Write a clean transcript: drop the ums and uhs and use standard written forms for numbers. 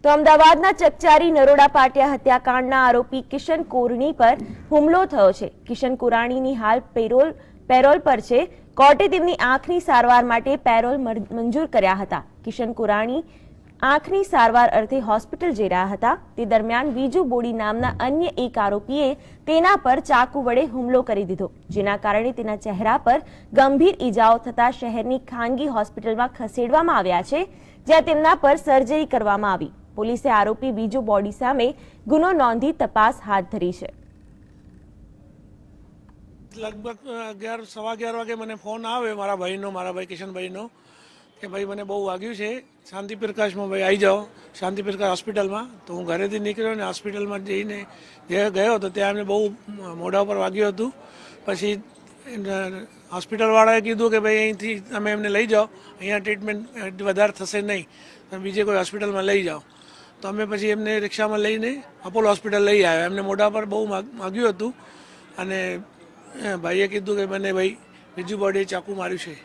તો અમદાવાદના ચકચારી નરોડા પાટિયા હત્યાકાંડના આરોપી કિશન કોરણી પર હુમલો થયો છે। કિશન કોરાણીની હાલ પેરોલ પર છે। કોર્ટે તેમની આંખની સારવાર માટે પેરોલ મંજૂર કર્યા હતા। કિશન કોરાણી આંખની સારવાર અર્થે હોસ્પિટલ જઈ રહ્યા હતા। તે દરમિયાન બીજુ બોડી નામના અન્ય એક આરોપીએ તેના પર ચાકુ વડે હુમલો કરી દીધો, જેના કારણે તેના ચહેરા પર ગંભીર ઈજાઓ થતા શહેરની ખાનગી હોસ્પિટલમાં ખસેડવામાં આવ્યા છે, જ્યાં તેમના પર સર્જરી કરવામાં આવી। પોલીસે આરોપી બીજુ બોડી સામે ગુનો નોંધી તપાસ હાથ ધરી છે। લગભગ 11:15 વાગે મને ફોન આવે મારા ભાઈ કિશનભાઈનો કે ભાઈ મને બહુ વાગ્યું છે, શાંતિ પ્રકાશમાં ભાઈ આવી જાઓ, શાંતિ પ્રકાશ હોસ્પિટલમાં। તો હું ઘરેથી નીકળ્યો ને હોસ્પિટલમાં જઈને ગયો તો ત્યાં અમને બહુ મોઢા ઉપર વાગ્યું હતું। પછી હોસ્પિટલવાળાએ કીધું કે ભાઈ અહીંથી તમે એમને લઈ જાઓ, અહીંયા ટ્રીટમેન્ટ વધારે થશે નહીં, તમે બીજે કોઈ હોસ્પિટલમાં લઈ જાઓ। તો અમે પછી એમને રિક્ષામાં લઈને અપોલો હોસ્પિટલ લઈ આવ્યા। એમને મોઢા પર બહુ વાગ્યું હતું અને ભાઈએ કીધું કે મને ભાઈ બીજું બોડી ચાકુ માર્યું છે।